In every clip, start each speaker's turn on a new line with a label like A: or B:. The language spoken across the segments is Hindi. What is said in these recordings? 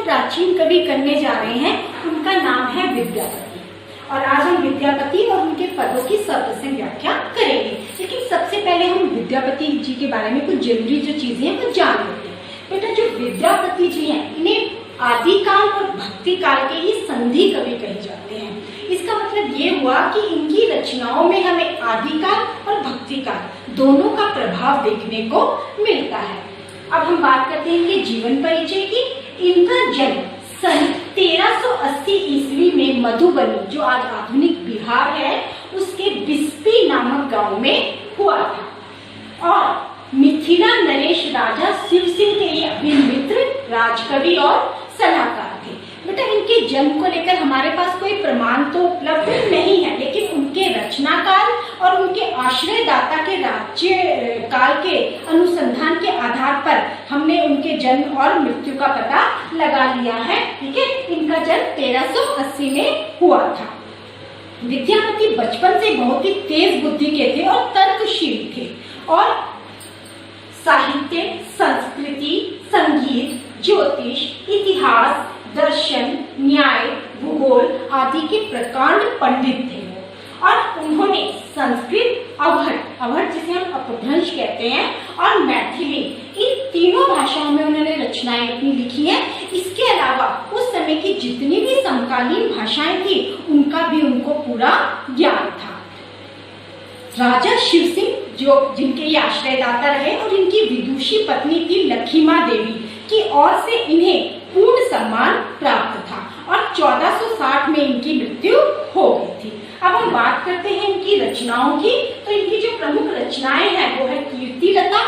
A: जो प्राचीन कवि करने जा रहे हैं उनका नाम है विद्यापति। और आज हम विद्यापति और उनके पदों की सप्रसंग व्याख्या करेंगे। लेकिन सबसे पहले हम विद्यापति जी के बारे में कुछ जरूरी जो चीजें हैं वो जान लेते हैं। बेटा, जो विद्यापति जी हैं इन्हें आदिकाल और भक्ति काल के ही संधि कवि कहे जाते हैं। इसका मतलब ये हुआ कि इनकी रचनाओं में हमें आदिकाल और भक्ति काल दोनों का प्रभाव देखने को मिलता है। अब हम बात करते हैं इनके जीवन परिचय की। इनका जन्म सन 1380 ईस्वी में मधुबनी, जो आज आधुनिक बिहार है, उसके बिस्पी नामक गांव में हुआ था। और मिथिला नरेश राजा शिव सिंह के ये अभिन्न मित्र, राजकवि और सलाहकार थे। बेटा, इनके जन्म को लेकर हमारे पास कोई प्रमाण तो उपलब्ध नहीं है, लेकिन उनके रचनाकाल और उनके आश्रयदाता के राज्य काल के अनुसंधान के आधार पर हमने उनके जन्म और मृत्यु का पता लगा लिया है। ठीक है, इनका जन्म 1380 में हुआ था। विद्यापति बचपन से बहुत ही तेज बुद्धि के थे और तर्कशील थे, और साहित्य, संस्कृति, संगीत, ज्योतिष, इतिहास, दर्शन, न्याय, भूगोल आदि के प्रकांड पंडित थे। और उन्होंने संस्कृत, अवहट जिसे हम अपभ्रंश कहते हैं, और मैथिली, इन तीनों भाषाओं में उन्होंने रचनाएं अपनी लिखी है। इसके अलावा उस समय की जितनी भी समकालीन भाषाएं थी उनका भी उनको पूरा ज्ञान था। राजा शिव सिंह, जो जिनके ये आश्रयदाता रहे, और इनकी विदुषी पत्नी थी लखीमा देवी, की ओर से इन्हें पूर्ण सम्मान प्राप्त था, और 1460 में इनकी मृत्यु हो गई थी। अब हम बात करते हैं इनकी रचनाओं की। तो इनकी जो प्रमुख रचनाएं हैं वो है कीर्ति लता,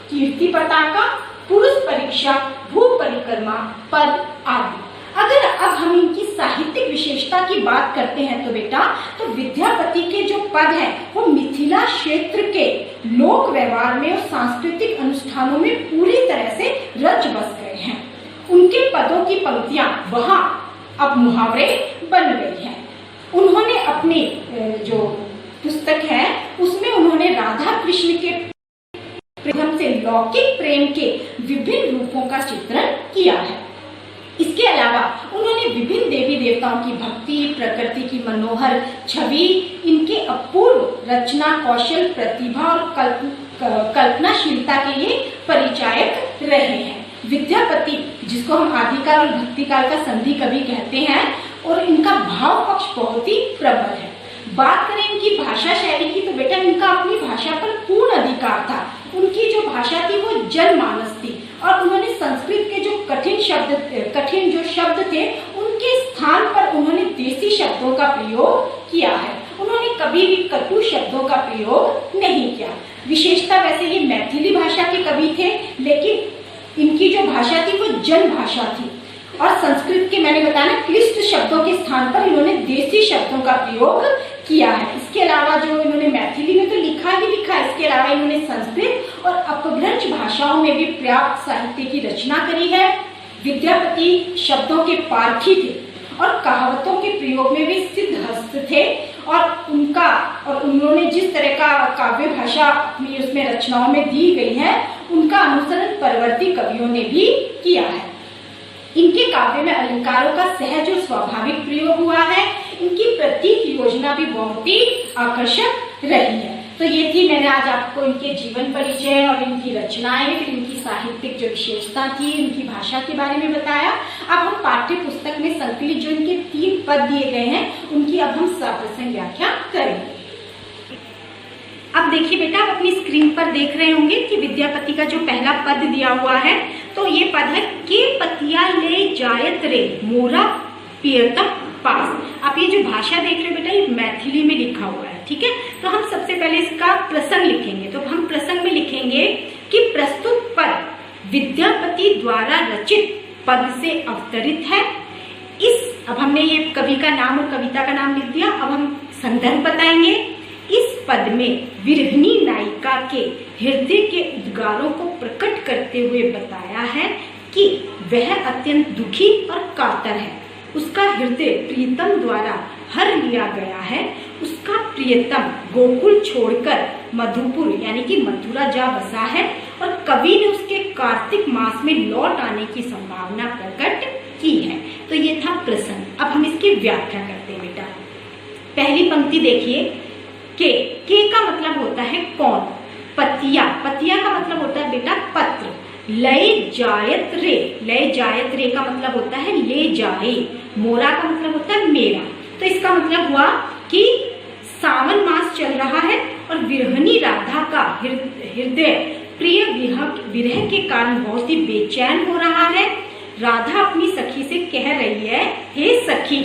A: कीर्ति पताका, पुरुष परीक्षा, भू परिक्रमा, पद आदि। अगर अब हम इनकी साहित्यिक विशेषता की बात करते हैं तो बेटा, तो विद्यापति के जो पद हैं वो मिथिला क्षेत्र के लोक व्यवहार में और सांस्कृतिक अनुष्ठानों में पूरी तरह से रच बस गए हैं। उनके पदों की पंक्तियां वहां अब मुहावरे बन गई हैं। उन्होंने अपनी जो पुस्तक है उसमें उन्होंने राधा कृष्ण के प्रेम से लौकिक प्रेम के विभिन्न रूपों का चित्रण किया है। इसके अलावा उन्होंने विभिन्न देवी देवताओं की भक्ति, प्रकृति की मनोहर छवि, इनके अपूर्व रचना कौशल, प्रतिभा और कल्पनाशीलता के ये परिचायक रहे हैं। विद्यापति, जिसको हम आदिकाल और भक्ति काल का संधि कवि कहते हैं, और इनका भाव पक्ष बहुत ही प्रबल है। बात करें इनकी भाषा शैली की तो बेटा, इनका अपनी भाषा पर पूर्ण अधिकार था। उनकी जो भाषा थी वो जनमानस थी, और उन्होंने संस्कृत के जो कठिन जो शब्द थे उनके स्थान पर उन्होंने देसी शब्दों का प्रयोग किया है। उन्होंने कभी भी कटु शब्दों का प्रयोग नहीं किया। विशेषता वैसे ये मैथिली भाषा के कवि थे, लेकिन इनकी जो भाषा थी वो जन भाषा थी, और संस्कृत के मैंने बताया ना क्लिष्ट शब्दों के स्थान पर इन्होंने देसी शब्दों का प्रयोग किया है। इसके अलावा जो इन्होंने मैथिली में तो लिखा ही लिखा, इसके अलावा इन्होंने संस्कृत और अपभ्रंश भाषाओं में भी पर्याप्त साहित्य की रचना करी है। विद्यापति शब्दों के पारखी थे और कहावतों के प्रयोग में भी सिद्धहस्त थे, और उन्होंने जिस तरह का काव्य भाषा अपनी उसमें रचनाओं में दी गई है उनका अनुसरण परवर्ती कवियों ने भी किया है। इनके काव्य में अलंकारों का सहज और स्वाभाविक प्रयोग हुआ है। इनकी प्रतीक योजना भी बहुत ही आकर्षक रही है। तो ये थी, मैंने आज आपको इनके जीवन परिचय और इनकी रचनाएं, फिर इनकी साहित्यिक जो विशेषता थी, इनकी भाषा के बारे में बताया। अब हम पाठ्य पुस्तक में संकलित जो इनके 3 पद दिए गए हैं उनकी अब हम सप्रसंग व्याख्या करेंगे। अब देखिए बेटा, आप अपनी स्क्रीन पर देख रहे होंगे कि विद्यापति का जो पहला पद दिया हुआ है, तो ये पद है के पतिया ले जायत रे मोरा प्रियतम पास। आप ये जो भाषा देख रहे हो बेटा, ये मैथिली में लिखा हुआ है। ठीक है, तो हम सबसे पहले इसका प्रसंग लिखेंगे। तो हम प्रसंग में लिखेंगे कि प्रस्तुत पद विद्यापति द्वारा रचित पद से अवतरित है। अब हमने ये कवि का नाम और कविता का नाम लिख दिया। अब हम संदर्भ बताएंगे। इस पद में विरहिणी नायिका के हृदय के उद्गारों को प्रकट करते हुए बताया है कि वह अत्यंत दुखी और कातर है। उसका हृदय प्रियतम द्वारा हर लिया गया है। उसका प्रियतम गोकुल छोड़कर मधुपुर यानी कि मथुरा जा बसा है, और कवि ने उसके कार्तिक मास में लौट आने की संभावना प्रकट की है। तो ये था प्रसंग। अब हम इसकी व्याख्या करते हैं बेटा। पहली पंक्ति देखिए, के का मतलब होता है कौन, पतिया, पतिया का मतलब होता है बेटा पत्र, लय जायत रे, लय जायत रे का मतलब होता है ले जाए, मोरा का मतलब होता है मेरा। तो इसका मतलब हुआ कि सावन मास चल रहा है और विरहनी राधा का हृदय प्रिय विरह के कारण बहुत ही बेचैन हो रहा है। राधा अपनी सखी से कह रही है, हे सखी,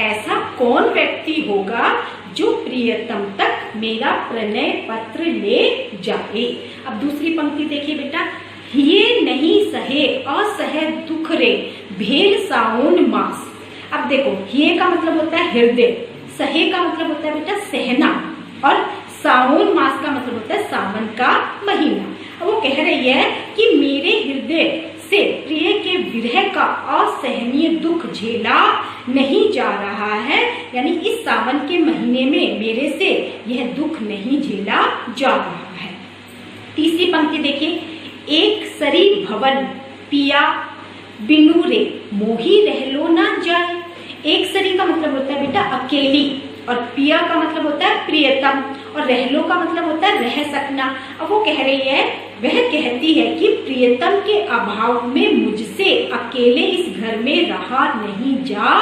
A: ऐसा कौन व्यक्ति होगा जो प्रियतम तक मेरा प्रणय पत्र ले जाए। अब दूसरी पंक्ति देखिए बेटा, ये नहीं सहे असह दुख रे भेल सावन मास। अब देखो, ये का मतलब होता है हृदय, सहे का मतलब होता है बेटा सहना, और सावन मास का मतलब होता है सावन का महीना। अब वो कह रही है कि मेरे हृदय से प्रिय के विरह का असहनीय दुख झेला नहीं जा रहा है, यानी इस सावन के महीने में मेरे से यह दुख नहीं झेला जा रहा है। तीसरी पंक्ति देखिए, एक सरी भवन पिया बिनु रे मोही रहलो ना जाए। एक सरी का मतलब होता है बेटा अकेली, और पिया का मतलब होता है प्रियतम, और रहलो का मतलब होता है रह सकना। अब वो कह रही है, वह कहती है कि प्रियतम के अभाव में मुझसे अकेले इस घर में रहा नहीं जा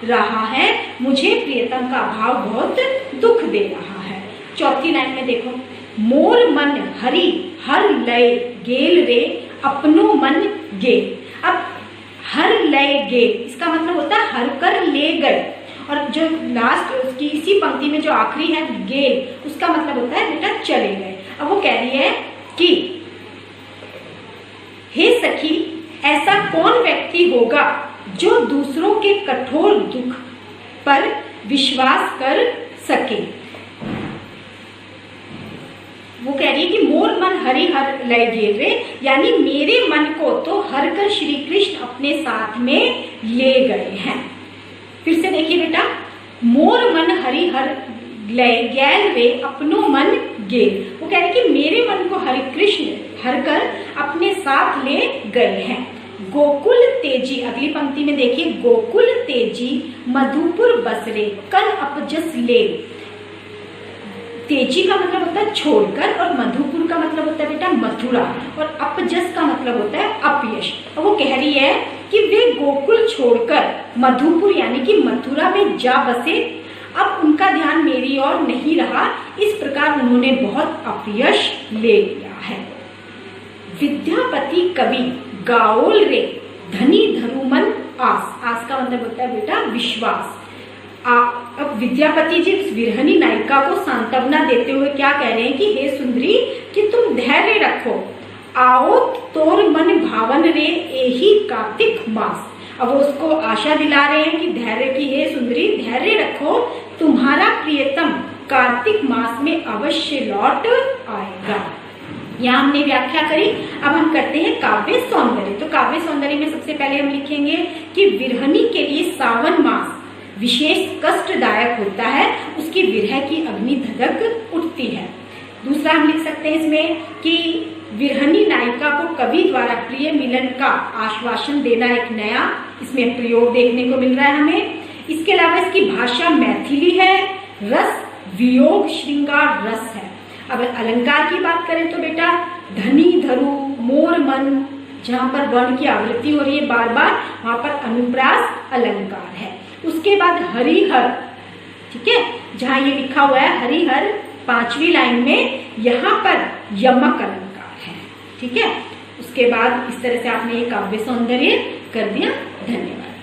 A: रहा है, मुझे प्रियतम का अभाव बहुत दुख दे रहा है। चौथी लाइन में देखो, मोर मन हरि हर लय गेल रे अपनो मन गेल। अब हर लय गेल इसका मतलब होता है हर कर ले गए, और जो लास्ट उसकी इसी पंक्ति में जो आखिरी है गेल, उसका मतलब होता है बेटा चले गए। अब वो कह रही है कि हे सखी, ऐसा कौन व्यक्ति होगा जो दूसरों के कठोर दुख पर विश्वास कर सके। वो कह रही है कि मोर मन हरि हर लय गेल रे, यानी मेरे मन को तो हर कर श्री कृष्ण अपने साथ में ले गए हैं। फिर से देखिए बेटा, मोर मन हरि हर लय गैल रे अपनो मन गेल। वो कह रहे कि मेरे मन को हरि कृष्ण हर कर अपने साथ ले गए हैं। गोकुल तेजी, अगली पंक्ति में देखिए, गोकुल तेजी मधुपुर बसरे कन अपजस ले। तेजी का मतलब होता है छोड़कर, और मधुपुर का मतलब होता है बेटा मथुरा, और अपजस का मतलब होता है अपयश। और वो कह रही है कि वे गोकुल छोड़कर मधुपुर यानी कि मथुरा में जा बसे, अब उनका ध्यान मेरी ओर नहीं रहा, इस प्रकार उन्होंने बहुत अपयश ले लिया है। विद्यापति कवि गाओल रे धनी धरुमन आस, आस का मतलब होता है बेटा विश्वास। अब विद्यापति जी उस विरहनी नायिका को सांत्वना देते हुए क्या कह रहे हैं कि हे सुंदरी, कि तुम धैर्य रखो, आओ तोर मन भावन रे एही कार्तिक मास। अब वो उसको आशा दिला रहे हैं कि धैर्य की, हे सुंदरी धैर्य रखो, तुम्हारा प्रियतम कार्तिक मास में अवश्य लौट आएगा। यहाँ हमने व्याख्या करी। अब हम करते हैं काव्य सौंदर्य। तो काव्य सौंदर्य में सबसे पहले हम लिखेंगे कि विरहनी के लिए सावन मास विशेष कष्टदायक होता है, उसकी विरह की अग्नि धधक उठती है। दूसरा हम लिख सकते हैं इसमें कि विरहनी नायिका को कवि द्वारा प्रिय मिलन का आश्वासन देना एक नया इसमें प्रयोग देखने को मिल रहा है हमें। इसके अलावा इसकी भाषा मैथिली है, रस वियोग श्रृंगार रस है। अब अलंकार की बात करें तो बेटा धनी धरु मोर मन, जहाँ पर वर्ण की आवृत्ति हो रही है बार बार, वहां पर अनुप्रास अलंकार है। उसके बाद हरिहर, ठीक है, जहाँ ये लिखा हुआ है हरिहर 5वीं लाइन में, यहाँ पर यमक अलंकार है, ठीक है। उसके बाद इस तरह से आपने ये काव्य सौंदर्य कर दिया। धन्यवाद।